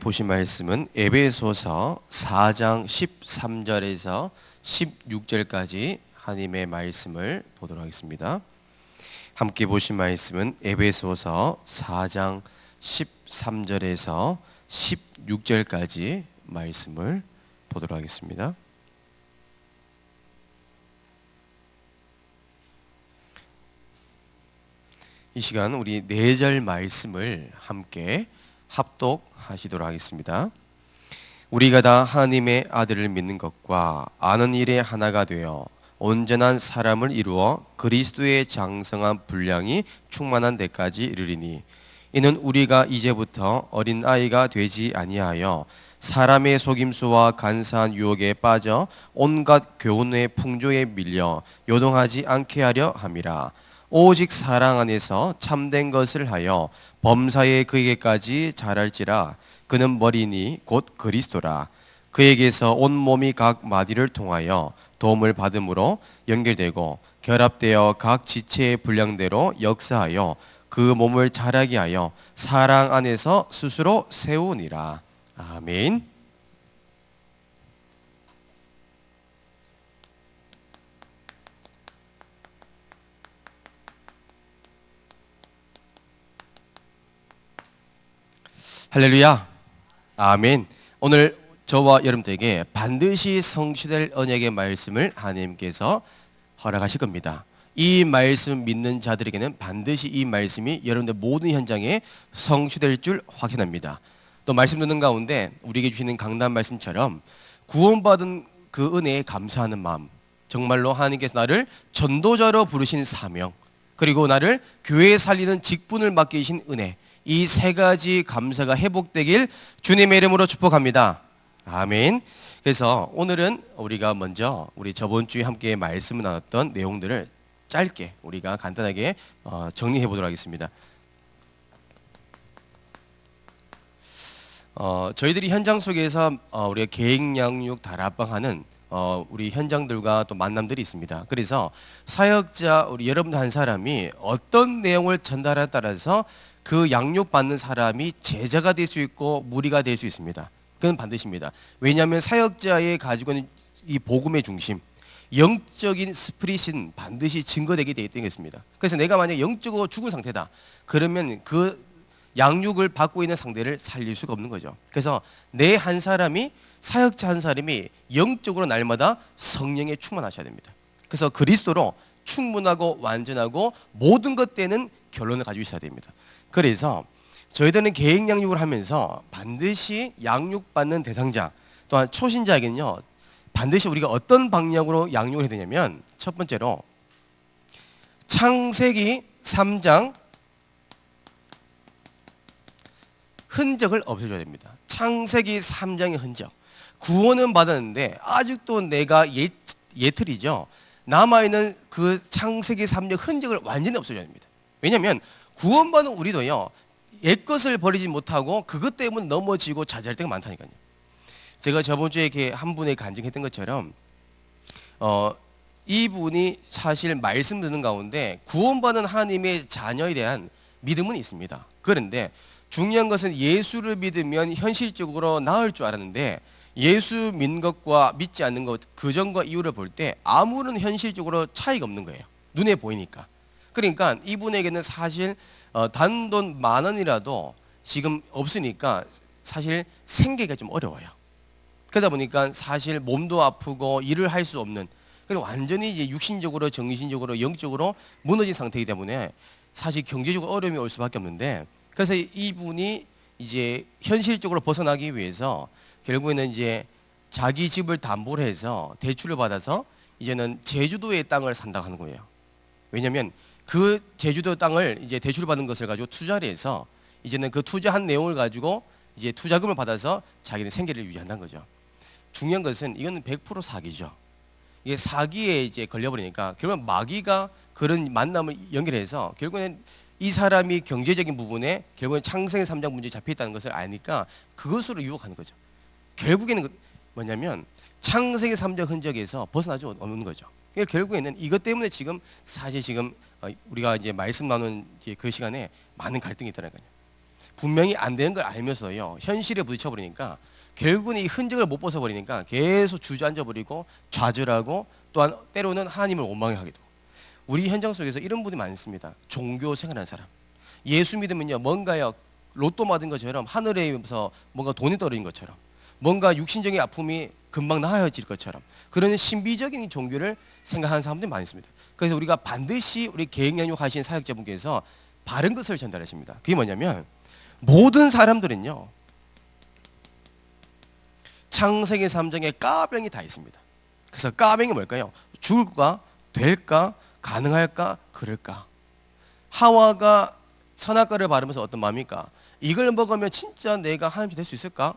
보신 말씀은 에베소서 4장 13절에서 16절까지 하나님의 말씀을 보도록 하겠습니다. 함께 보신 말씀은 에베소서 4장 13절에서 16절까지 말씀을 보도록 하겠습니다. 이 시간 우리 4절 말씀을 함께 합독하시도록 하겠습니다. 우리가 다 하나님의 아들을 믿는 것과 아는 일에 하나가 되어 온전한 사람을 이루어 그리스도의 장성한 분량이 충만한 데까지 이르리니, 이는 우리가 이제부터 어린 아이가 되지 아니하여 사람의 속임수와 간사한 유혹에 빠져 온갖 교훈의 풍조에 밀려 요동하지 않게 하려 함이라. 오직 사랑 안에서 참된 것을 하여 범사에 그에게까지 자랄지라. 그는 머리니 곧 그리스도라. 그에게서 온 몸이 각 마디를 통하여 도움을 받음으로 연결되고 결합되어 각 지체의 분량대로 역사하여 그 몸을 자라게 하여 사랑 안에서 스스로 세우니라. 아멘. 할렐루야. 아멘. 오늘 저와 여러분들에게 반드시 성취될 언약의 말씀을 하나님께서 허락하실 겁니다. 이 말씀 믿는 자들에게는 반드시 이 말씀이 여러분들 모든 현장에 성취될 줄 확신합니다. 또 말씀 듣는 가운데 우리에게 주시는 강단 말씀처럼 구원받은 그 은혜에 감사하는 마음, 정말로 하나님께서 나를 전도자로 부르신 사명, 그리고 나를 교회에 살리는 직분을 맡기신 은혜, 이 세 가지 감사가 회복되길 주님의 이름으로 축복합니다. 아멘. 그래서 오늘은 우리가 먼저 우리 저번 주에 함께 말씀을 나눴던 내용들을 짧게 우리가 간단하게 정리해 보도록 하겠습니다. 저희들이 현장 속에서 우리가 계획 양육 다락방하는 우리 현장들과 또 만남들이 있습니다. 그래서 사역자 우리 여러분 한 사람이 어떤 내용을 전달하에 따라서 그 양육받는 사람이 제자가 될 수 있고 무리가 될 수 있습니다. 그건 반드시입니다. 왜냐하면 사역자의 가지고 있는 이 복음의 중심, 영적인 스피릿은 반드시 증거되게 되어 있다는 것입니다. 그래서 내가 만약 영적으로 죽은 상태다, 그러면 그 양육을 받고 있는 상대를 살릴 수가 없는 거죠. 그래서 내 한 사람이, 사역자 한 사람이 영적으로 날마다 성령에 충만하셔야 됩니다. 그래서 그리스도로 충분하고 완전하고 모든 것 때는 결론을 가지고 있어야 됩니다. 그래서 저희들은 계획 양육을 하면서 반드시 양육받는 대상자, 또한 초신자에게는요, 반드시 우리가 어떤 방향으로 양육을 해야 되냐면, 첫 번째로 창세기 3장 흔적을 없애줘야 됩니다. 창세기 3장의 흔적. 구원은 받았는데 아직도 내가 예틀이죠, 남아있는 그 창세기 3장 흔적을 완전히 없애줘야 됩니다. 왜냐하면 구원받은 우리도요, 옛것을 버리지 못하고 그것 때문에 넘어지고 좌절할 때가 많다니까요. 제가 저번 주에 이렇게 한 분에게 간증했던 것처럼 이분이 사실 말씀 듣는 가운데 구원받은 하나님의 자녀에 대한 믿음은 있습니다. 그런데 중요한 것은 예수를 믿으면 현실적으로 나을 줄 알았는데, 예수 믿는 것과 믿지 않는 것, 그 전과 이후를 볼 때 아무런 현실적으로 차이가 없는 거예요. 눈에 보이니까. 그러니까 이분에게는 사실 단돈 10,000원이라도 지금 없으니까 사실 생계가 좀 어려워요. 그러다 보니까 사실 몸도 아프고 일을 할 수 없는, 그리고 완전히 이제 육신적으로, 정신적으로, 영적으로 무너진 상태이기 때문에 사실 경제적으로 어려움이 올 수밖에 없는데, 그래서 이분이 이제 현실적으로 벗어나기 위해서 결국에는 이제 자기 집을 담보로 해서 대출을 받아서 이제는 제주도의 땅을 산다고 하는 거예요. 왜냐하면 그 제주도 땅을 이제 대출 받은 것을 가지고 투자를 해서 이제는 그 투자한 내용을 가지고 이제 투자금을 받아서 자기는 생계를 유지한다는 거죠. 중요한 것은 이거는 100% 사기죠. 이게 사기에 이제 걸려버리니까 결국은 마귀가 그런 만남을 연결해서 결국에는 이 사람이 경제적인 부분에 결국엔 창세기 3장 문제에 잡혀 있다는 것을 아니까 그것으로 유혹하는 거죠. 결국에는 뭐냐면 창세기 3장 흔적에서 벗어날 수 없는 거죠. 그러니까 결국에는 이것 때문에 지금 사실 지금 우리가 이제 말씀 나누는 이제 그 시간에 많은 갈등이 있더라고요. 분명히 안 되는 걸 알면서요 현실에 부딪혀 버리니까 결국은 이 흔적을 못 벗어 버리니까 계속 주저앉아 버리고 좌절하고 또한 때로는 하나님을 원망하게 되고 우리 현장 속에서 이런 분이 많습니다. 종교 생활하는 사람 예수 믿으면요 뭔가요 로또 맞은 것처럼 하늘에서 뭔가 돈이 떨어진 것처럼 뭔가 육신적인 아픔이 금방 나아질 것처럼 그런 신비적인 종교를 생각하는 사람들이 많습니다. 그래서 우리가 반드시 우리 계획양육하신 사역자분께서 바른 것을 전달하십니다. 그게 뭐냐면 모든 사람들은요 창세기 3장에 까병이 다 있습니다. 그래서 까병이 뭘까요? 죽을까? 될까? 가능할까? 그럴까? 하와가 선악과를 바르면서 어떤 마음입니까? 이걸 먹으면 진짜 내가 하나님 될 수 있을까?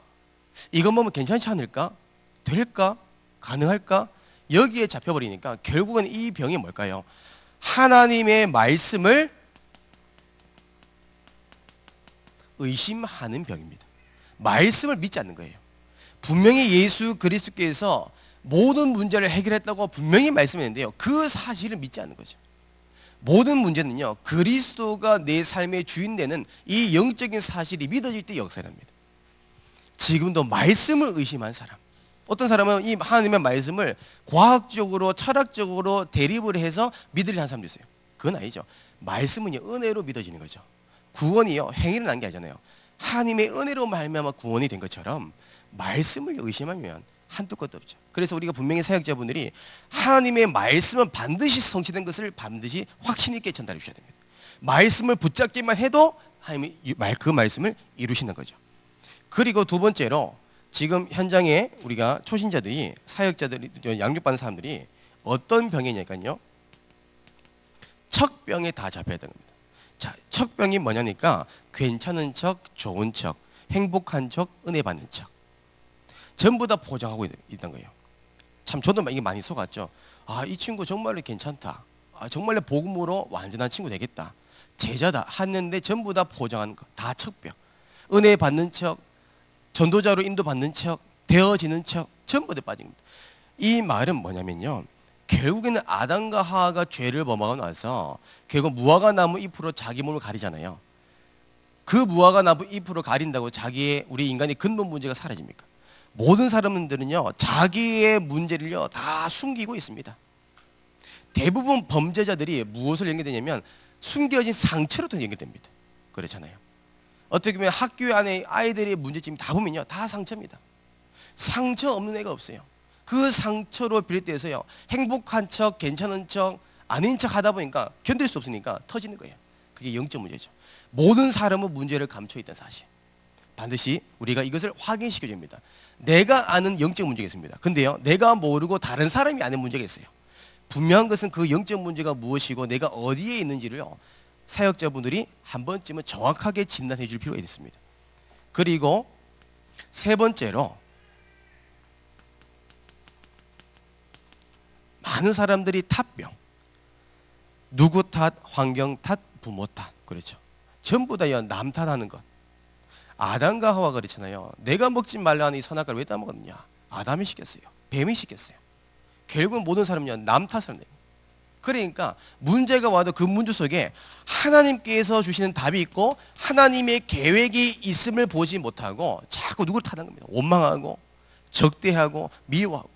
이거 먹으면 괜찮지 않을까? 될까? 가능할까? 여기에 잡혀버리니까 결국은 이 병이 뭘까요? 하나님의 말씀을 의심하는 병입니다. 말씀을 믿지 않는 거예요. 분명히 예수 그리스도께서 모든 문제를 해결했다고 분명히 말씀했는데요. 그 사실을 믿지 않는 거죠. 모든 문제는요 그리스도가 내 삶의 주인 되는 이 영적인 사실이 믿어질 때 역사랍니다. 지금도 말씀을 의심한 사람 어떤 사람은 이 하나님의 말씀을 과학적으로 철학적으로 대립을 해서 믿으려 하는 사람도 있어요. 그건 아니죠. 말씀은요 은혜로 믿어지는 거죠. 구원이요 행위를 난 게 아니잖아요. 하나님의 은혜로 말미암아 구원이 된 것처럼 말씀을 의심하면 한도 끝도 없죠. 그래서 우리가 분명히 사역자분들이 하나님의 말씀은 반드시 성취된 것을 반드시 확신 있게 전달해 주셔야 됩니다. 말씀을 붙잡기만 해도 하나님이 그 말씀을 이루시는 거죠. 그리고 두 번째로 지금 현장에 우리가 초신자들이 사역자들이 양육받는 사람들이 어떤 병이냐니까요 척병에 다 잡혀야 되는 겁니다. 자, 척병이 뭐냐니까 괜찮은 척, 좋은 척, 행복한 척, 은혜 받는 척 전부 다 포장하고 있던 거예요. 참 저도 이게 많이 속았죠. 아, 이 친구 정말로 괜찮다. 아, 정말로 복음으로 완전한 친구 되겠다. 제자다 했는데 전부 다 포장하는 거. 다 척병. 은혜 받는 척, 전도자로 인도받는 척, 되어지는 척 전부 다 빠진 겁니다. 이 말은 뭐냐면요. 결국에는 아담과 하와가 죄를 범하고 나서 결국 무화과 나무 잎으로 자기 몸을 가리잖아요. 그 무화과 나무 잎으로 가린다고 자기의 우리 인간의 근본 문제가 사라집니까? 모든 사람들은요 자기의 문제를요 다 숨기고 있습니다. 대부분 범죄자들이 무엇을 연결되냐면 숨겨진 상처로 연결됩니다. 그렇잖아요. 어떻게 보면 학교 안에 아이들의 문제점이 다 보면요 다 상처입니다. 상처 없는 애가 없어요. 그 상처로 비롯돼서요 행복한 척, 괜찮은 척, 아닌 척 하다 보니까 견딜 수 없으니까 터지는 거예요. 그게 영적 문제죠. 모든 사람은 문제를 감춰 있다는 사실. 반드시 우리가 이것을 확인시켜 줍니다. 내가 아는 영적 문제가 있습니다. 근데요 내가 모르고 다른 사람이 아는 문제가 있어요. 분명한 것은 그 영적 문제가 무엇이고 내가 어디에 있는지를요 사역자분들이 한 번쯤은 정확하게 진단해 줄 필요가 있습니다. 그리고 세 번째로 많은 사람들이 탓병, 누구 탓, 환경 탓, 부모 탓, 그렇죠. 전부 다 남 탓하는 것. 아담과 하와 그렇잖아요. 내가 먹지 말라는 이 선악과를 왜 따먹었느냐? 아담이 시켰어요. 뱀이 시켰어요. 결국은 모든 사람은요 남 탓을 해요. 그러니까 문제가 와도 그 문제 속에 하나님께서 주시는 답이 있고 하나님의 계획이 있음을 보지 못하고 자꾸 누구를 탓하는 겁니다. 원망하고 적대하고 미워하고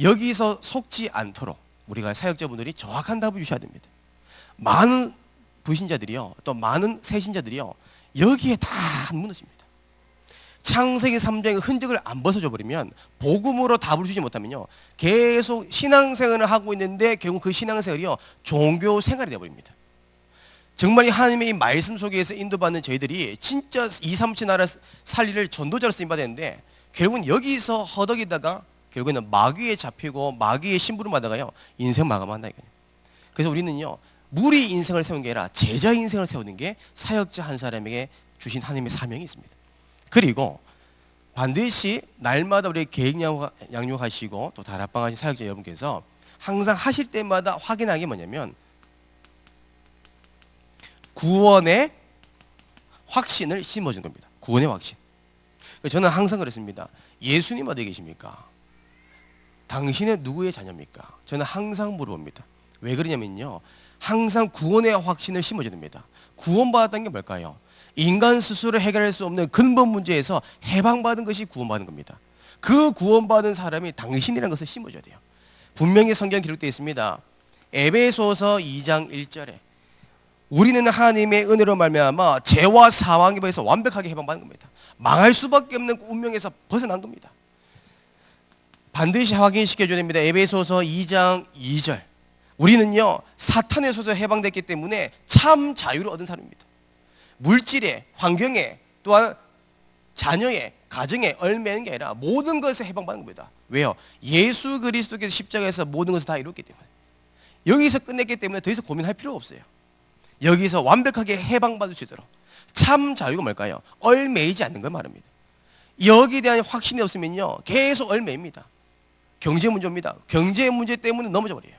여기서 속지 않도록 우리가 사역자분들이 정확한 답을 주셔야 됩니다. 많은 불신자들이요 또 많은 새신자들이요 여기에 다 무너집니다. 창세기 3장의 흔적을 안 벗어줘 버리면 복음으로 답을 주지 못하면요 계속 신앙생활을 하고 있는데 결국 그 신앙생활이요 종교 생활이 되어버립니다. 정말 하나님의 이 말씀 속에서 인도받는 저희들이 진짜 2, 3치 나라 살리를 전도자로 쓰임받았는데 결국은 여기서 허덕이다가 결국에는 마귀에 잡히고 마귀의 심부름 받아가요 인생 마감한다니까요. 그래서 우리는요 무리 인생을 세운 게 아니라 제자 인생을 세우는 게 사역자 한 사람에게 주신 하나님의 사명이 있습니다. 그리고 반드시 날마다 우리 계획 양육하시고 또 다락방하신 사역자 여러분께서 항상 하실 때마다 확인하는 게 뭐냐면 구원의 확신을 심어준 겁니다. 구원의 확신. 저는 항상 그랬습니다. 예수님 어디 계십니까? 당신은 누구의 자녀입니까? 저는 항상 물어봅니다. 왜 그러냐면요 항상 구원의 확신을 심어줘야 됩니다. 구원받았다는 게 뭘까요? 인간 스스로 해결할 수 없는 근본 문제에서 해방받은 것이 구원받은 겁니다. 그 구원받은 사람이 당신이라는 것을 심어줘야 돼요. 분명히 성경 기록되어 있습니다. 에베소서 2장 1절에 우리는 하나님의 은혜로 말미암아 죄와 사망에 대해서 완벽하게 해방받은 겁니다. 망할 수밖에 없는 운명에서 벗어난 겁니다. 반드시 확인시켜줘야 됩니다. 에베소서 2장 2절. 우리는요 사탄의 소에서 해방됐기 때문에 참 자유를 얻은 사람입니다. 물질에, 환경에, 또한 자녀의, 가정에 얽매이는 게 아니라 모든 것에 해방받는 겁니다. 왜요? 예수 그리스도께서 십자가에서 모든 것을 다 이뤘기 때문에. 여기서 끝냈기 때문에 더 이상 고민할 필요가 없어요. 여기서 완벽하게 해방받을 수 있도록. 참 자유가 뭘까요? 얽매이지 않는 걸 말합니다. 여기에 대한 확신이 없으면요 계속 얽매입니다. 경제 문제입니다. 경제 문제 때문에 넘어져 버려요.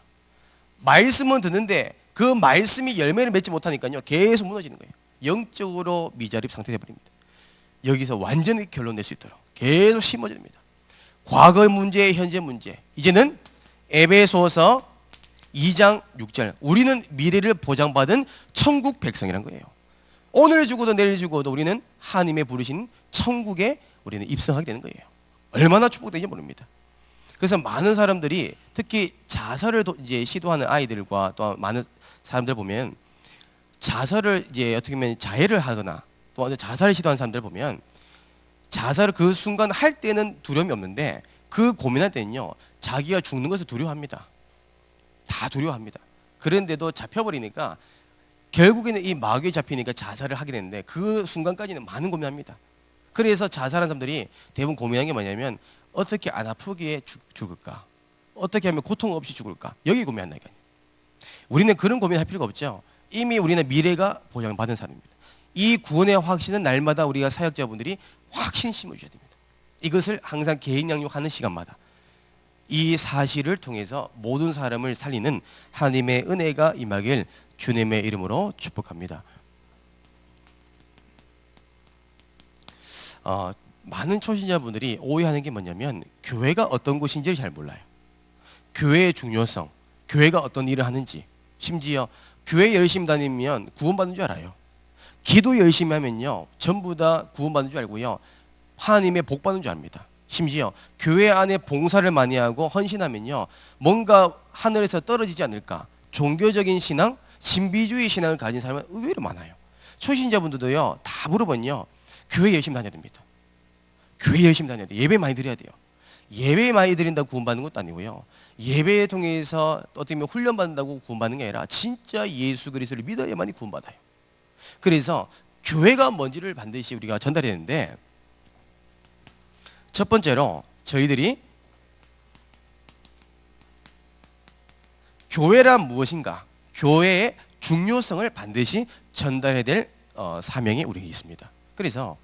말씀은 듣는데 그 말씀이 열매를 맺지 못하니까요 계속 무너지는 거예요. 영적으로 미자립 상태 되어버립니다. 여기서 완전히 결론 낼 수 있도록 계속 심어져야 됩니다. 과거 문제, 현재 문제. 이제는 에베소서 2장 6절. 우리는 미래를 보장받은 천국 백성이란 거예요. 오늘 죽어도 내일 죽어도 우리는 하나님의 부르신 천국에 우리는 입성하게 되는 거예요. 얼마나 축복되는지 모릅니다. 그래서 많은 사람들이 특히 자살을 이제 시도하는 아이들과 또 많은 사람들 보면 자살을 이제 어떻게 보면 자해를 하거나 또 자살을 시도하는 사람들 보면 자살을 그 순간 할 때는 두려움이 없는데 그 고민할 때는요 자기가 죽는 것을 두려워합니다. 다 두려워합니다. 그런데도 잡혀버리니까 결국에는 이 마귀에 잡히니까 자살을 하게 되는데 그 순간까지는 많은 고민합니다. 그래서 자살한 사람들이 대부분 고민하는 게 뭐냐면 어떻게 안 아프게 죽을까? 어떻게 하면 고통 없이 죽을까? 여기 고민한다니까요. 우리는 그런 고민할 필요가 없죠. 이미 우리는 미래가 보장받은 사람입니다. 이 구원의 확신은 날마다 우리가 사역자분들이 확신 심어줘야 됩니다. 이것을 항상 개인 양육하는 시간마다 이 사실을 통해서 모든 사람을 살리는 하나님의 은혜가 임하길 주님의 이름으로 축복합니다. 많은 초신자분들이 오해하는 게 뭐냐면 교회가 어떤 곳인지를 잘 몰라요. 교회의 중요성, 교회가 어떤 일을 하는지, 심지어 교회 열심히 다니면 구원받는 줄 알아요. 기도 열심히 하면요 전부 다 구원받는 줄 알고요 하나님의 복 받는 줄 압니다. 심지어 교회 안에 봉사를 많이 하고 헌신하면요 뭔가 하늘에서 떨어지지 않을까. 종교적인 신앙, 신비주의 신앙을 가진 사람은 의외로 많아요. 초신자분들도요 다 물어보면요 교회 열심히 다녀야 됩니다. 교회 열심히 다녀야 돼요. 예배 많이 드려야 돼요. 예배 많이 드린다고 구원받는 것도 아니고요 예배를 통해서 어떻게 보면 훈련받는다고 구원받는 게 아니라 진짜 예수 그리스도를 믿어야만이 구원받아요. 그래서 교회가 뭔지를 반드시 우리가 전달해야 되는데 첫 번째로 저희들이 교회란 무엇인가, 교회의 중요성을 반드시 전달해야 될 사명이 우리에게 있습니다. 그래서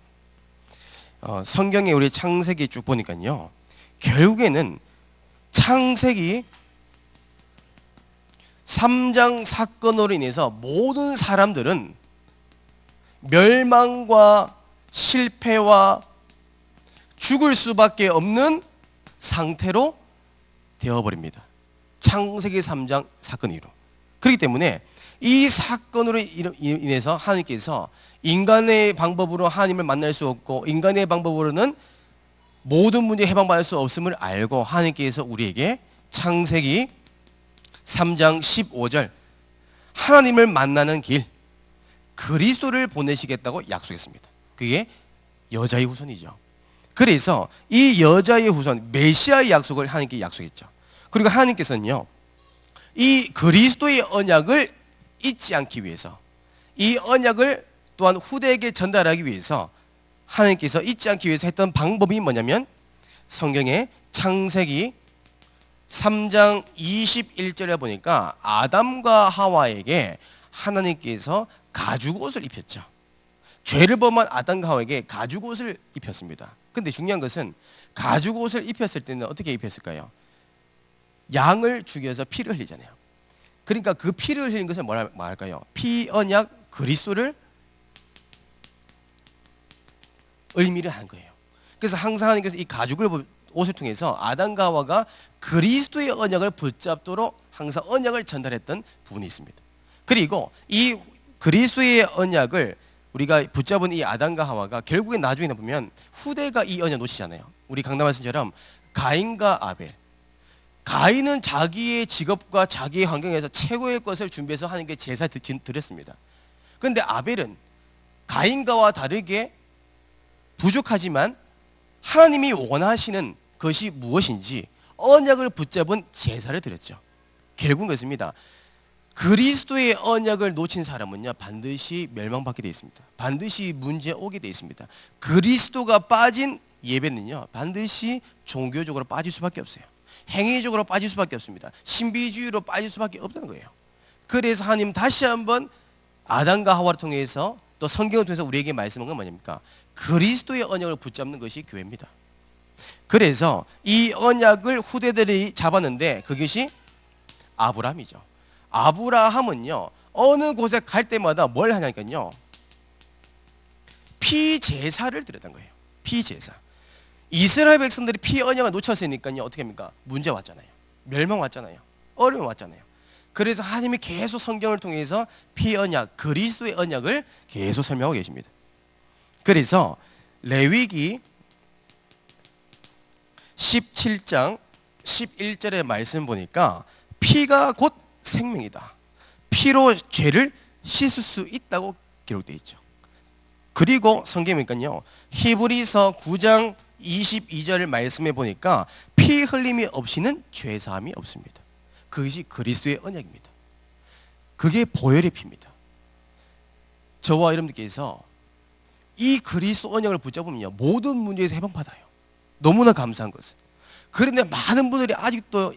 성경에 우리 창세기 쭉 보니까요 결국에는 창세기 3장 사건으로 인해서 모든 사람들은 멸망과 실패와 죽을 수밖에 없는 상태로 되어버립니다. 창세기 3장 사건 이후로. 그렇기 때문에 이 사건으로 인해서 하나님께서 인간의 방법으로 하나님을 만날 수 없고 인간의 방법으로는 모든 문제 해방받을 수 없음을 알고 하나님께서 우리에게 창세기 3장 15절 하나님을 만나는 길 그리스도를 보내시겠다고 약속했습니다. 그게 여자의 후손이죠. 그래서 이 여자의 후손 메시아의 약속을 하나님께 약속했죠. 그리고 하나님께서는요 이 그리스도의 언약을 잊지 않기 위해서 이 언약을 또한 후대에게 전달하기 위해서 하나님께서 잊지 않기 위해서 했던 방법이 뭐냐면 성경의 창세기 3장 21절에 보니까 아담과 하와에게 하나님께서 가죽옷을 입혔죠. 죄를 범한 아담과 하와에게 가죽옷을 입혔습니다. 근데 중요한 것은 가죽옷을 입혔을 때는 어떻게 입혔을까요? 양을 죽여서 피를 흘리잖아요. 그러니까 그 피를 흘리는 것은 뭐라 말할까요? 피언약 그리스도를 의미를 한 거예요. 그래서 항상 하나님께서 이 가죽을 옷을 통해서 아담과 하와가 그리스도의 언약을 붙잡도록 항상 언약을 전달했던 부분이 있습니다. 그리고 이 그리스도의 언약을 우리가 붙잡은 이 아담과 하와가 결국에 나중에 보면 후대가 이 언약 놓치잖아요. 우리 강단 말씀처럼 가인과 아벨. 가인은 자기의 직업과 자기의 환경에서 최고의 것을 준비해서 하는 게 제사 드렸습니다. 그런데 아벨은 가인과와 다르게 부족하지만 하나님이 원하시는 것이 무엇인지 언약을 붙잡은 제사를 드렸죠. 결국은 그렇습니다. 그리스도의 언약을 놓친 사람은요 반드시 멸망받게 되어 있습니다. 반드시 문제 오게 되어 있습니다. 그리스도가 빠진 예배는요 반드시 종교적으로 빠질 수밖에 없어요. 행위적으로 빠질 수밖에 없습니다. 신비주의로 빠질 수밖에 없다는 거예요. 그래서 하나님 다시 한번 아담과 하와를 통해서 또 성경을 통해서 우리에게 말씀한 건 뭐냐니까 그리스도의 언약을 붙잡는 것이 교회입니다. 그래서 이 언약을 후대들이 잡았는데 그것이 아브라함이죠. 아브라함은요 어느 곳에 갈 때마다 뭘 하냐니까요 피제사를 드렸던 거예요. 피제사. 이스라엘 백성들이 피 언약을 놓쳤으니까요 어떻게 합니까? 문제 왔잖아요. 멸망 왔잖아요. 어려움 왔잖아요. 그래서 하나님이 계속 성경을 통해서 피 언약, 그리스도의 언약을 계속 설명하고 계십니다. 그래서 레위기 17장 11절의 말씀 보니까 피가 곧 생명이다. 피로 죄를 씻을 수 있다고 기록되어 있죠. 그리고 성경이니까요 히브리서 9장 22절 말씀에 보니까 피 흘림이 없이는 죄사함이 없습니다. 그것이 그리스도의 언약입니다. 그게 보혈의 피입니다. 저와 여러분들께서 이 그리스도 언약을 붙잡으면요 모든 문제에서 해방받아요. 너무나 감사한 것은. 그런데 많은 분들이 아직도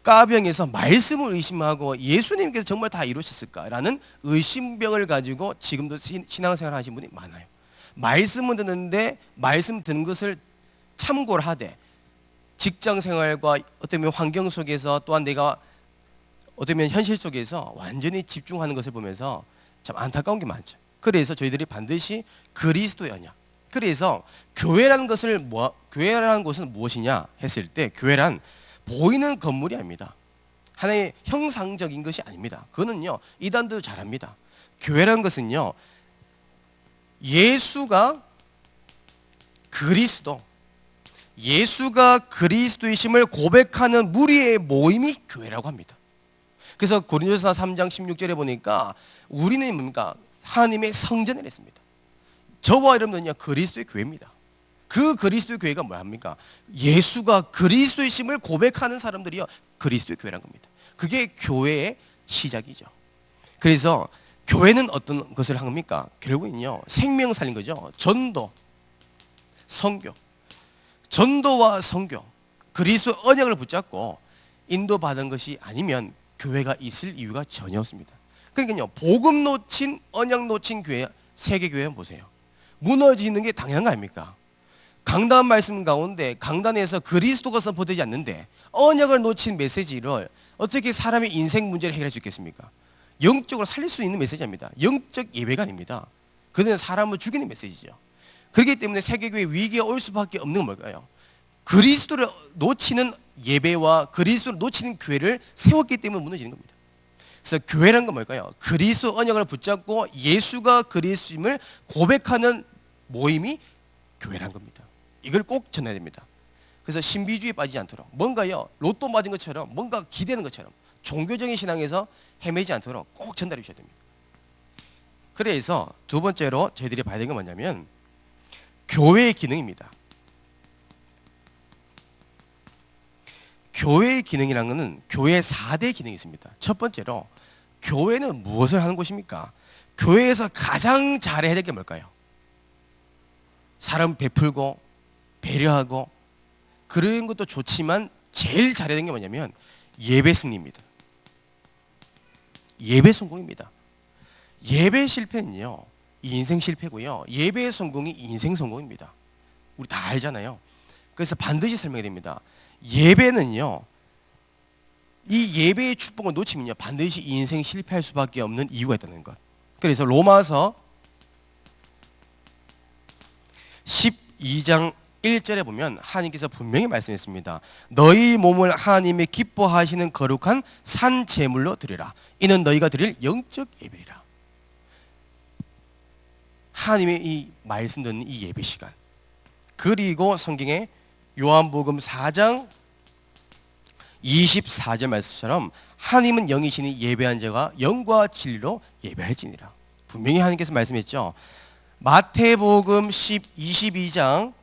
까병에서 말씀을 의심하고 예수님께서 정말 다 이루셨을까라는 의심병을 가지고 지금도 신앙생활 하시는 분이 많아요. 말씀은 듣는데 말씀 듣는 것을 참고를 하되 직장생활과 어쩌면 환경 속에서 또한 내가 어쩌면 현실 속에서 완전히 집중하는 것을 보면서 참 안타까운 게 많죠. 그래서 저희들이 반드시 그리스도의 언약. 그래서 교회라는 것은 무엇이냐 했을 때 교회란 보이는 건물이 아닙니다. 하나의 형상적인 것이 아닙니다. 그거는요 이단도 잘합니다. 교회라는 것은요 예수가 그리스도이심을 고백하는 무리의 모임이 교회라고 합니다. 그래서 고린도서 3장 16절에 보니까 우리는 뭡니까? 하나님의 성전을 했습니다. 저와 여러분은요 그리스도의 교회입니다. 그 그리스도의 교회가 뭐합니까? 예수가 그리스도이심을 고백하는 사람들이요 그리스도의 교회란 겁니다. 그게 교회의 시작이죠. 그래서 교회는 어떤 것을 한 겁니까? 결국은요 생명 살린 거죠. 전도, 선교. 전도와 선교, 그리스도 언약을 붙잡고 인도받은 것이 아니면 교회가 있을 이유가 전혀 없습니다. 그러니까요 복음 놓친, 언약 놓친 교회, 세계교회 한번 보세요. 무너지는 게 당연한 거 아닙니까? 강단 말씀 가운데 강단에서 그리스도가 선포되지 않는데 언약을 놓친 메시지를 어떻게 사람의 인생 문제를 해결할 수 있겠습니까? 영적으로 살릴 수 있는 메시지입니다. 영적 예배가 아닙니다. 그들은 사람을 죽이는 메시지죠. 그렇기 때문에 세계교회 위기가 올 수밖에 없는 건 뭘까요? 그리스도를 놓치는 예배와 그리스도를 놓치는 교회를 세웠기 때문에 무너지는 겁니다. 그래서 교회란 건 뭘까요? 그리스도 언약을 붙잡고 예수가 그리스도임을 고백하는 모임이 교회란 겁니다. 이걸 꼭 전해야 됩니다. 그래서 신비주의에 빠지지 않도록 뭔가요 로또 맞은 것처럼 뭔가 기대는 것처럼 종교적인 신앙에서 헤매지 않도록 꼭 전달해 주셔야 됩니다. 그래서 두 번째로 저희들이 봐야 되는 건 뭐냐면 교회의 기능입니다. 교회의 기능이라는 것은 교회의 4대 기능이 있습니다. 첫 번째로 교회는 무엇을 하는 곳입니까? 교회에서 가장 잘해야 될 게 뭘까요? 사람 베풀고 배려하고 그런 것도 좋지만 제일 잘해야 되는 게 뭐냐면 예배 승리입니다. 예배 성공입니다. 예배 실패는요 인생 실패고요 예배 성공이 인생 성공입니다. 우리 다 알잖아요. 그래서 반드시 설명해야 됩니다. 예배는요 이 예배의 축복을 놓치면요 반드시 인생 실패할 수밖에 없는 이유가 있다는 것. 그래서 로마서 12장 1절에 보면 하나님께서 분명히 말씀했습니다. 너희 몸을 하나님이 기뻐하시는 거룩한 산 제물로 드리라. 이는 너희가 드릴 영적 예배리라. 하나님의 이 말씀 듣는 이 예배 시간, 그리고 성경에 요한복음 4장 24절 말씀처럼 하나님은 영이시니 예배한 자가 영과 진리로 예배할지니라. 분명히 하나님께서 말씀했죠. 마태복음 22장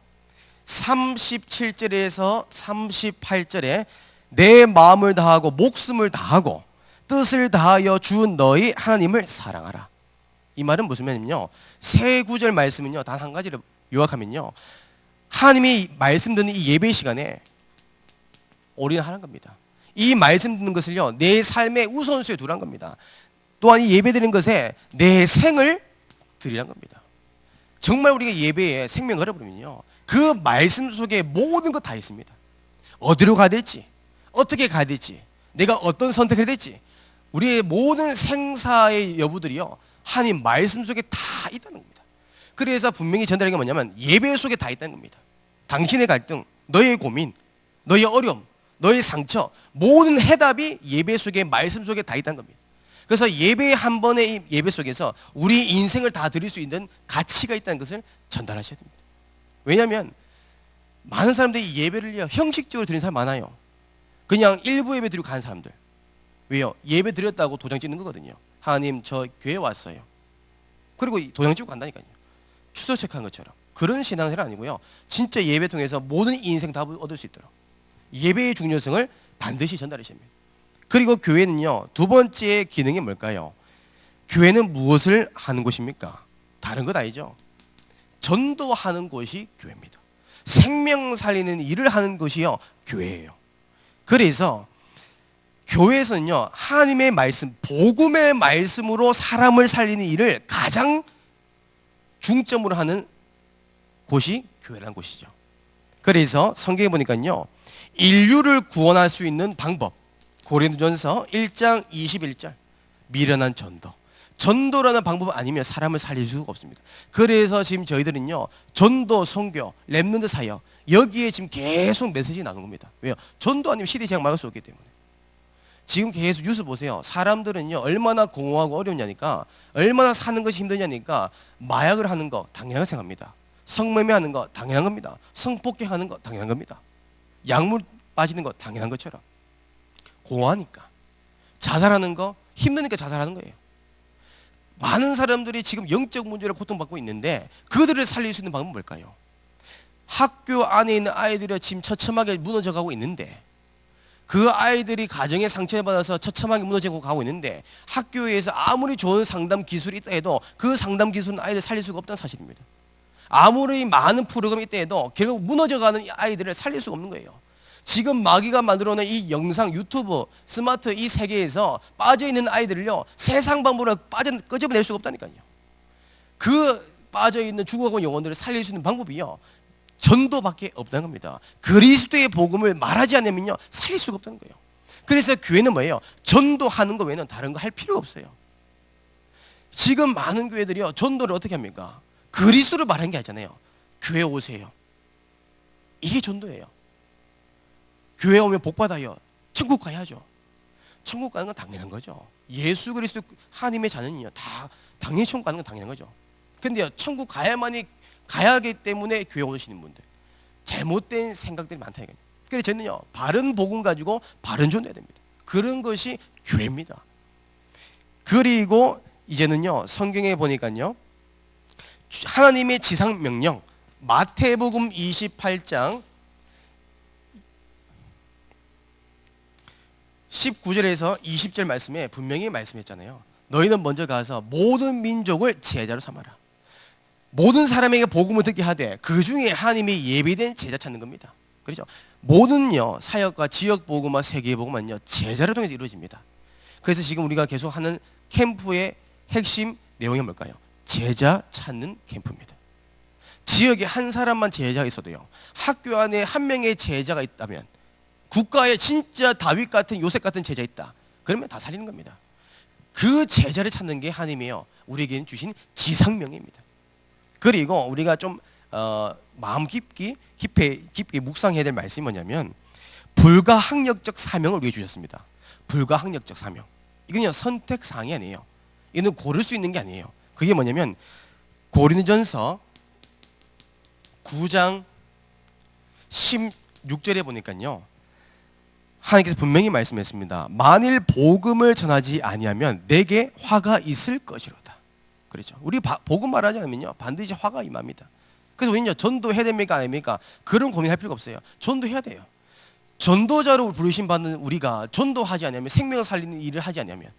37절에서 38절에 내 마음을 다하고 목숨을 다하고 뜻을 다하여 주 너희 하나님을 사랑하라. 이 말은 무슨 말이냐면요, 세 구절 말씀은요 단 한 가지를 요약하면요, 하나님이 말씀 듣는 이 예배 시간에 올인하는 겁니다. 이 말씀 듣는 것을요 내 삶의 우선순위에 두라는 겁니다. 또한 이 예배 드리는 것에 내 생을 드리라는 겁니다. 정말 우리가 예배에 생명 걸어버리면요 그 말씀 속에 모든 것 다 있습니다. 어디로 가야 될지, 어떻게 가야 될지, 내가 어떤 선택을 해야 될지, 우리의 모든 생사의 여부들이요 하나님 말씀 속에 다 있다는 겁니다. 그래서 분명히 전달한 게 뭐냐면 예배 속에 다 있다는 겁니다. 당신의 갈등, 너의 고민, 너의 어려움, 너의 상처, 모든 해답이 예배 속에, 말씀 속에 다 있다는 겁니다. 그래서 예배 한 번의 예배 속에서 우리 인생을 다 드릴 수 있는 가치가 있다는 것을 전달하셔야 됩니다. 왜냐하면 많은 사람들이 예배를요 형식적으로 드리는 사람 많아요. 그냥 일부 예배 드리고 가는 사람들. 왜요? 예배 드렸다고 도장 찍는 거거든요. 하나님 저 교회 왔어요. 그리고 도장 찍고 간다니까요. 추석 체크한 것처럼. 그런 신앙생활 아니고요, 진짜 예배 통해서 모든 인생 답을 얻을 수 있도록 예배의 중요성을 반드시 전달하셔야 합니다. 그리고 교회는요 두 번째 기능이 뭘까요? 교회는 무엇을 하는 곳입니까? 다른 것 아니죠. 전도하는 곳이 교회입니다. 생명 살리는 일을 하는 곳이요 교회예요. 그래서 교회에서는요 하나님의 말씀, 복음의 말씀으로 사람을 살리는 일을 가장 중점으로 하는 곳이 교회라는 곳이죠. 그래서 성경에 보니까요 인류를 구원할 수 있는 방법, 고린도전서 1장 21절 미련한 전도, 전도라는 방법 아니면 사람을 살릴 수가 없습니다. 그래서 지금 저희들은요 전도, 선교, 렘넌트 사역, 여기에 지금 계속 메시지 나누는 겁니다. 왜요? 전도 아니면 시대 제약 막을 수 없기 때문에. 지금 계속 뉴스 보세요. 사람들은요 얼마나 공허하고 어려우냐니까, 얼마나 사는 것이 힘드냐니까 마약을 하는 거 당연하게 생각합니다. 성매매하는 거 당연한 겁니다. 성폭행하는 거 당연한 겁니다. 약물 빠지는 거 당연한 것처럼. 공허하니까, 자살하는 거 힘드니까 자살하는 거예요. 많은 사람들이 지금 영적 문제로 고통받고 있는데 그들을 살릴 수 있는 방법은 뭘까요? 학교 안에 있는 아이들이 지금 처참하게 무너져가고 있는데, 그 아이들이 가정의 상처를 받아서 처참하게 무너져 가고 있는데 학교에서 아무리 좋은 상담 기술이 있다 해도 그 상담 기술은 아이를 살릴 수가 없다는 사실입니다. 아무리 많은 프로그램이 있다 해도 결국 무너져가는 아이들을 살릴 수가 없는 거예요. 지금 마귀가 만들어낸 이 영상, 유튜브, 스마트 이 세계에서 빠져있는 아이들을요 세상 방법으로 끄집어낼 수가 없다니까요. 그 빠져있는 죽어가는 영혼들을 살릴 수 있는 방법이요 전도밖에 없다는 겁니다. 그리스도의 복음을 말하지 않으면요 살릴 수가 없다는 거예요. 그래서 교회는 뭐예요? 전도하는 거 외에는 다른 거 할 필요가 없어요. 지금 많은 교회들이요 전도를 어떻게 합니까? 그리스도를 말하는 게 아니잖아요. 교회 오세요. 이게 전도예요. 교회 오면 복 받아요. 천국 가야죠. 천국 가는 건 당연한 거죠. 예수 그리스도 하나님의 자녀는요 다 당연히 천국 가는 건 당연한 거죠. 근데요 천국 가야만이 가야 하기 때문에 교회 오시는 분들 잘못된 생각들이 많다니까요. 그래서 저는요 바른 복음 가지고 바른 전도해야 됩니다. 그런 것이 교회입니다. 그리고 이제는요 성경에 보니까요 하나님의 지상 명령, 마태복음 28장 19절에서 20절 말씀에 분명히 말씀했잖아요. 너희는 먼저 가서 모든 민족을 제자로 삼아라. 모든 사람에게 복음을 듣게 하되 그 중에 하나님이 예비된 제자 찾는 겁니다. 그렇죠? 모든요 사역과 지역 복음과 세계 복음은요 제자를 통해서 이루어집니다. 그래서 지금 우리가 계속 하는 캠프의 핵심 내용이 뭘까요? 제자 찾는 캠프입니다. 지역에 한 사람만 제자가 있어도요 학교 안에 한 명의 제자가 있다면, 국가에 진짜 다윗 같은 요셉 같은 제자 있다 그러면 다 살리는 겁니다. 그 제자를 찾는 게 하나님이요 우리에게 주신 지상명입니다. 그리고 우리가 좀 마음 깊게 묵상해야 될 말씀이 뭐냐면 불가항력적 사명을 위해 주셨습니다. 불가항력적 사명. 이건요 선택사항이 아니에요. 이는 고를 수 있는 게 아니에요. 그게 뭐냐면 고린도전서 9장 16절에 보니까요, 하나님께서 분명히 말씀했습니다. 만일 복음을 전하지 아니하면 내게 화가 있을 것이로다. 그렇죠. 우리 복음 말하지 않으면요 반드시 화가 임합니다. 그래서 우리는요 전도해야 됩니까 아닙니까? 그런 고민할 필요가 없어요. 전도해야 돼요. 전도자로 부르심 받는 우리가 전도하지 않으면, 생명을 살리는 일을 하지 않으면,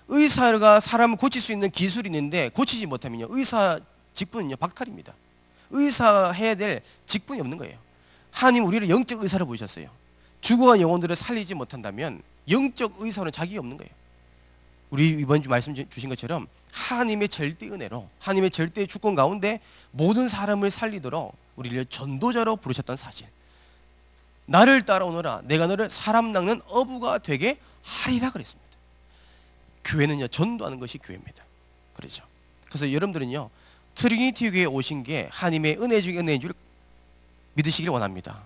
의사가 사람을 고칠 수 있는 기술이 있는데 고치지 못하면요 의사 직분은요 박탈입니다. 의사 해야 될 직분이 없는 거예요. 하나님 우리를 영적 의사로 부르셨어요. 죽어간 영혼들을 살리지 못한다면 영적 의사는 자격이 없는 거예요. 우리 이번 주 말씀 주신 것처럼 하나님의 절대 은혜로, 하나님의 절대 주권 가운데 모든 사람을 살리도록 우리를 전도자로 부르셨다는 사실. 나를 따라오너라 내가 너를 사람 낚는 어부가 되게 하리라 그랬습니다. 교회는요 전도하는 것이 교회입니다. 그렇죠. 그래서 여러분들은요 트리니티 교회에 오신 게 하나님의 은혜 중에 은혜인 줄 믿으시길 원합니다.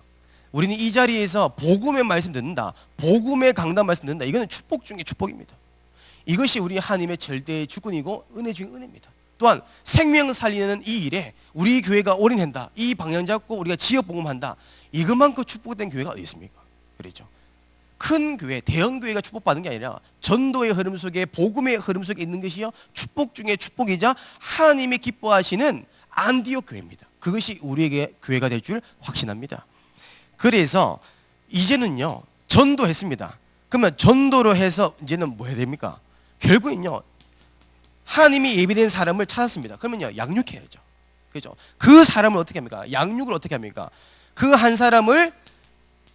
우리는 이 자리에서 복음의 말씀 듣는다, 복음의 강단 말씀 듣는다, 이거는 축복 중에 축복입니다. 이것이 우리 하나님의 절대의 주권이고 은혜 중에 은혜입니다. 또한 생명 살리는 이 일에 우리 교회가 올인한다, 이 방향 잡고 우리가 지역 복음한다, 이것만큼 축복된 교회가 어디 있습니까? 그렇죠. 큰 교회, 대형 교회가 축복받는 게 아니라 전도의 흐름 속에, 복음의 흐름 속에 있는 것이요 축복 중에 축복이자 하나님이 기뻐하시는 안디옥 교회입니다. 그것이 우리에게 교회가 될 줄 확신합니다. 그래서 이제는요 전도했습니다. 그러면 전도로 해서 이제는 뭐 해야 됩니까? 결국은요 하나님이 예비된 사람을 찾았습니다. 그러면요 양육해야죠. 그렇죠? 그 사람을 어떻게 합니까? 양육을 어떻게 합니까? 그 한 사람을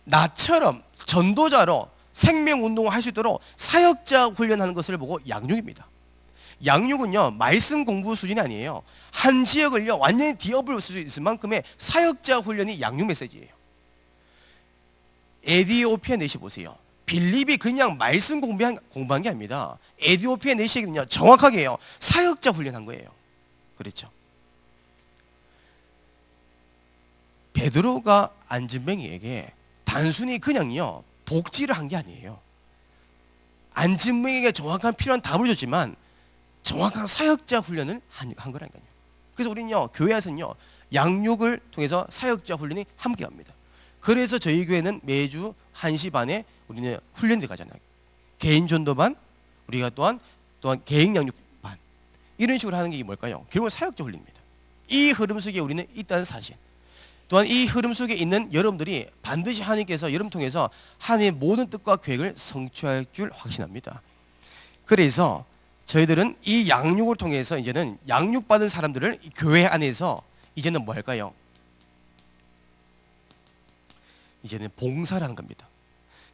나처럼 전도자로 생명운동을 할 수 있도록 사역자 훈련하는 것을 보고 양육입니다. 양육은요 말씀 공부 수준이 아니에요. 한 지역을요 완전히 뒤엎을 수 있을 만큼의 사역자 훈련이 양육 메시지예요. 에디오피아 내시 보세요. 빌립이 그냥 말씀 공부한 게 아닙니다. 에디오피아 내시는요 정확하게요 사역자 훈련한 거예요. 그렇죠. 베드로가 안진뱅이에게 단순히 그냥요 복지를 한 게 아니에요. 안진뱅이에게 정확한 필요한 답을 줬지만 정확한 사역자 훈련을 한 거라니까요. 그래서 우리는요 교회에서는요 양육을 통해서 사역자 훈련이 함께 합니다. 그래서 저희 교회는 매주 1시 반에 우리는 훈련대 가잖아요. 개인 전도반, 우리가 또한 개인 양육반, 이런 식으로 하는 게 뭘까요? 결국은 사역자 훈련입니다. 이 흐름 속에 우리는 있다는 사실, 또한 이 흐름 속에 있는 여러분들이 반드시 하나님께서 여러분 통해서 하나님의 모든 뜻과 계획을 성취할 줄 확신합니다. 그래서 저희들은 이 양육을 통해서 이제는 양육받은 사람들을 이 교회 안에서 이제는 뭐 할까요? 이제는 봉사를 하는 겁니다.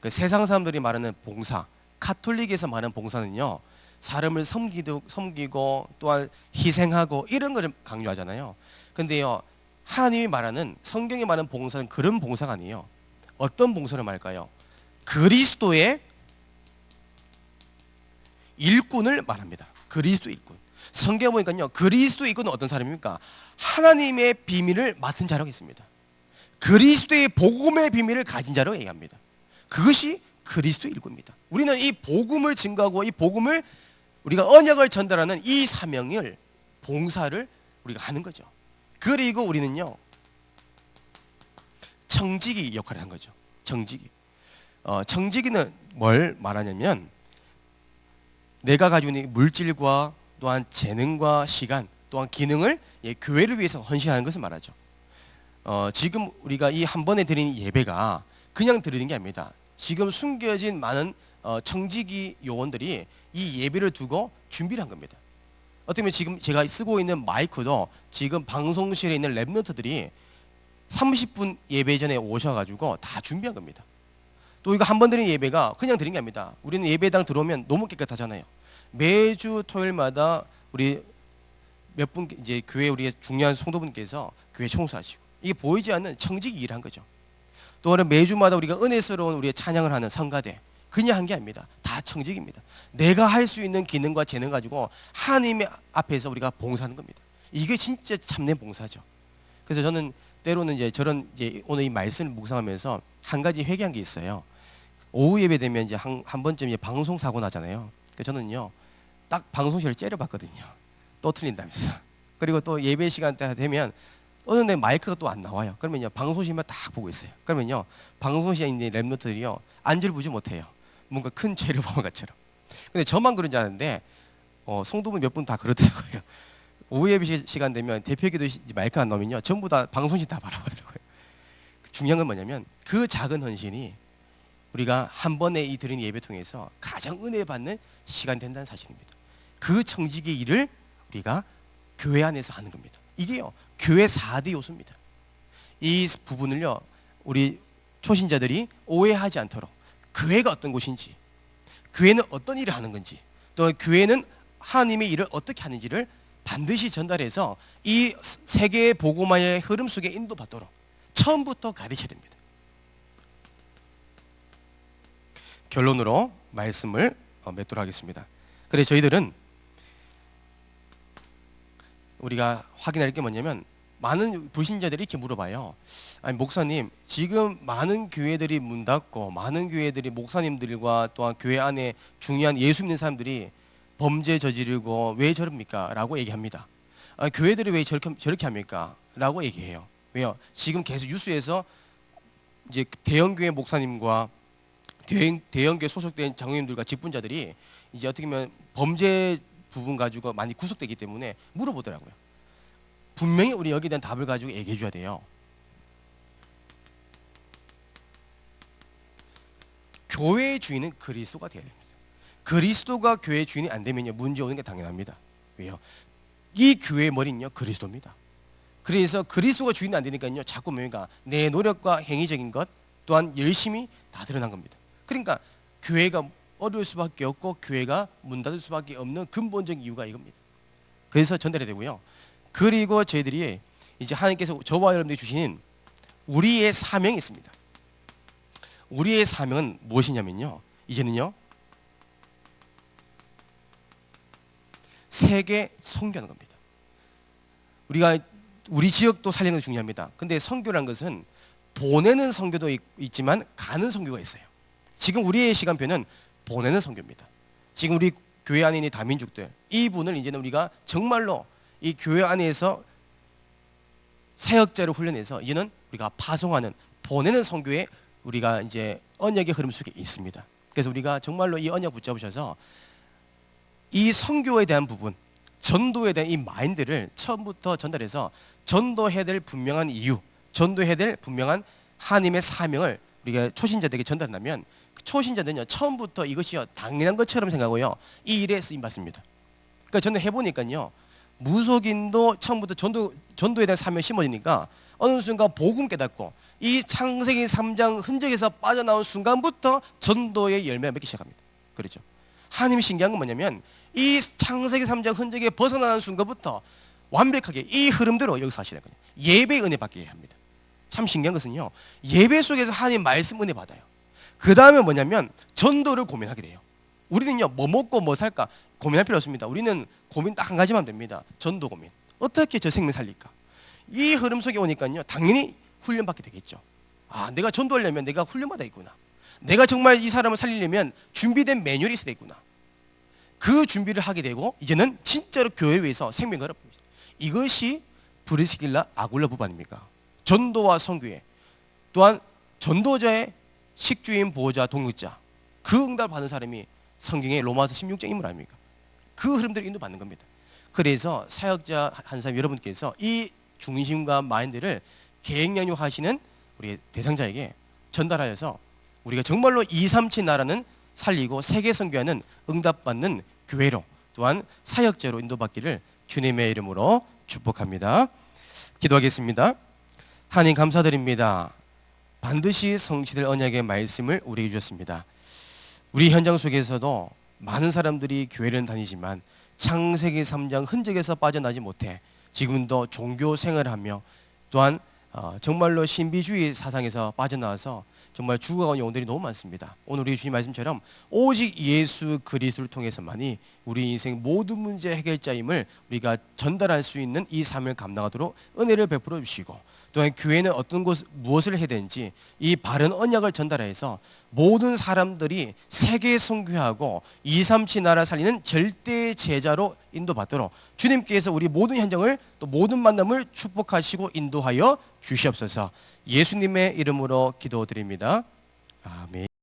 그러니까 세상 사람들이 말하는 봉사, 가톨릭에서 말하는 봉사는요 사람을 섬기고 또한 희생하고 이런 걸 강조하잖아요. 근데요 하나님이 말하는, 성경이 말하는 봉사는 그런 봉사가 아니에요. 어떤 봉사를 말할까요? 그리스도의 일꾼을 말합니다. 그리스도 일꾼. 성경에 보니까요 그리스도 일꾼은 어떤 사람입니까? 하나님의 비밀을 맡은 자라고 했습니다. 그리스도의 복음의 비밀을 가진 자라고 얘기합니다. 그것이 그리스도 일꾼입니다. 우리는 이 복음을 증거하고 이 복음을 우리가 언약을 전달하는 이 사명을, 봉사를 우리가 하는 거죠. 그리고 우리는요 청지기 역할을 한 거죠. 청지기. 청지기는 뭘 말하냐면 내가 가지고 있는 물질과 또한 재능과 시간 또한 기능을 교회를 위해서 헌신하는 것을 말하죠. 지금 우리가 이 한 번에 드리는 예배가 그냥 드리는 게 아닙니다. 지금 숨겨진 많은 청지기 요원들이 이 예배를 두고 준비를 한 겁니다. 어떻게 보면 지금 제가 쓰고 있는 마이크도 지금 방송실에 있는 랩런트들이 30분 예배 전에 오셔가지고 다 준비한 겁니다. 또 이거 한 번 드리는 예배가 그냥 드린 게 아닙니다. 우리는 예배당 들어오면 너무 깨끗하잖아요. 매주 토요일마다 우리 몇 분 이제 교회 우리 중요한 성도분께서 교회 청소하시고, 이게 보이지 않는 청지기 일을 한 거죠. 또는 매주마다 우리가 은혜스러운 우리의 찬양을 하는 성가대, 그냥 한 게 아닙니다. 다 청직입니다. 내가 할 수 있는 기능과 재능 가지고 하나님의 앞에서 우리가 봉사하는 겁니다. 이게 진짜 참된 봉사죠. 그래서 저는 때로는 이제 오늘 이 말씀을 묵상하면서 한 가지 회개한 게 있어요. 오후 예배 되면 이제 한 번쯤 이제 방송 사고 나잖아요. 그래서 저는요 딱 방송실을 째려봤거든요. 또 틀린다면서. 그리고 또 예배 시간대 되면 어느 날 마이크가 또 안 나와요. 그러면요 방송실만 딱 보고 있어요. 그러면요 방송실에 있는 랩노트들이요 안절부절 못해요. 뭔가 큰 죄를 범한 것처럼. 근데 저만 그런 줄 아는데 성도분 몇 분 다 그러더라고요. 오후 예배 시간 되면 대표기도 마이크 안 나오면요 전부 다 방송실 다 바라보더라고요. 중요한 건 뭐냐면 그 작은 헌신이 우리가 한 번에 이 드리는 예배 통해서 가장 은혜 받는 시간이 된다는 사실입니다. 그 청지기의 일을 우리가 교회 안에서 하는 겁니다. 이게요 교회 4대 요소입니다. 이 부분을요 우리 초신자들이 오해하지 않도록 교회가 어떤 곳인지, 교회는 어떤 일을 하는 건지, 또 교회는 하나님의 일을 어떻게 하는지를 반드시 전달해서 이 세계의 복음화의 흐름 속에 인도받도록 처음부터 가르쳐야 됩니다. 결론으로 말씀을 맺도록 하겠습니다. 그래 저희들은 우리가 확인할 게 뭐냐면 많은 불신자들이 이렇게 물어봐요. 아니 목사님 지금 많은 교회들이 문 닫고 많은 교회들이 목사님들과 또한 교회 안에 중요한 예수 믿는 사람들이 범죄 저지르고 왜 저럽니까? 라고 얘기합니다. 교회들이 왜 저렇게 합니까? 라고 얘기해요. 왜요? 지금 계속 뉴스에서 이제 대형교회 목사님과 대형교회 소속된 장로님들과 직분자들이 이제 어떻게 보면 범죄 부분 가지고 많이 구속되기 때문에 물어보더라고요. 분명히 우리 여기에 대한 답을 가지고 얘기해 줘야 돼요. 교회의 주인은 그리스도가 되어야 됩니다. 그리스도가 교회의 주인이 안 되면요 문제 오는 게 당연합니다. 왜요? 이 교회의 머리는요 그리스도입니다. 그래서 그리스도가 주인이 안 되니까요 자꾸 뭔가 내 노력과 행위적인 것 또한 열심히 다 드러난 겁니다. 그러니까 교회가 어려울 수밖에 없고 교회가 문 닫을 수밖에 없는 근본적인 이유가 이겁니다. 그래서 전달해야 되고요. 그리고 저희들이 이제 하나님께서 저와 여러분들이 주신 우리의 사명이 있습니다. 우리의 사명은 무엇이냐면요 이제는요 세계 선교하는 겁니다. 우리가 우리 지역도 살리는 게 중요합니다. 근데 선교란 것은 보내는 선교도 있지만 가는 선교가 있어요. 지금 우리의 시간표는 보내는 선교입니다. 지금 우리 교회 안에 있는 다민족들 이분을 이제는 우리가 정말로 이 교회 안에서 사역자로 훈련해서 이제는 우리가 파송하는 보내는 선교에 우리가 이제 언약의 흐름 속에 있습니다. 그래서 우리가 정말로 이 언약 붙잡으셔서 이 선교에 대한 부분, 전도에 대한 이 마인드를 처음부터 전달해서 전도해야 될 분명한 이유, 전도해야 될 분명한 하나님의 사명을 우리가 초신자들에게 전달한다면 초신자들은요 처음부터 이것이 당연한 것처럼 생각하고요 이 일에 쓰임 받습니다. 그러니까 저는 해보니까요 무속인도 처음부터 전도에 대한 사명이 심어지니까 어느 순간 복음 깨닫고 이 창세기 3장 흔적에서 빠져나온 순간부터 전도의 열매가 맺기 시작합니다. 그렇죠? 하나님이 신기한 건 뭐냐면 이 창세기 3장 흔적에 벗어나는 순간부터 완벽하게 이 흐름대로 여기서 하시는 거예요. 예배의 은혜 받게 합니다. 참 신기한 것은요 예배 속에서 하나님 말씀 은혜 받아요. 그 다음에 뭐냐면 전도를 고민하게 돼요. 우리는요 뭐 먹고 뭐 살까 고민할 필요 없습니다. 우리는 고민 딱 한 가지만 됩니다. 전도 고민. 어떻게 저 생명 살릴까? 이 흐름 속에 오니까요 당연히 훈련받게 되겠죠. 아 내가 전도하려면 내가 훈련받아 있구나. 내가 정말 이 사람을 살리려면 준비된 매뉴얼이 있어야 되구나. 그 준비를 하게 되고 이제는 진짜로 교회를 위해서 생명 걸어봅니다. 이것이 브리스길라 아굴라 부부 아닙니까? 전도와 선교회 또한 전도자의 식주인 보호자 동역자 그 응답을 받는 사람이 성경의 로마서 16장 인물 아닙니까? 그 흐름대로 인도받는 겁니다. 그래서 사역자 한 사람 여러분께서 이 중심과 마인드를 계획연유하시는 우리 대상자에게 전달하여서 우리가 정말로 237 나라는 살리고 세계 선교하는 응답받는 교회로 또한 사역자로 인도받기를 주님의 이름으로 축복합니다. 기도하겠습니다. 하나님 감사드립니다. 반드시 성취될 언약의 말씀을 우리에게 주셨습니다. 우리 현장 속에서도 많은 사람들이 교회를 다니지만 창세기 3장 흔적에서 빠져나지 못해 지금도 종교 생활을 하며 또한 정말로 신비주의 사상에서 빠져나와서 정말 죽어가는 영혼들이 너무 많습니다. 오늘 우리 주님 말씀처럼 오직 예수 그리스도를 통해서만이 우리 인생 모든 문제 해결자임을 우리가 전달할 수 있는 이 삶을 감당하도록 은혜를 베풀어 주시고 또한 교회는 어떤 무엇을 해야 되는지 이 바른 언약을 전달해서 모든 사람들이 세계 선교하고 237 나라 살리는 절대 제자로 인도받도록 주님께서 우리 모든 현장을 또 모든 만남을 축복하시고 인도하여 주시옵소서. 예수님의 이름으로 기도드립니다. 아멘.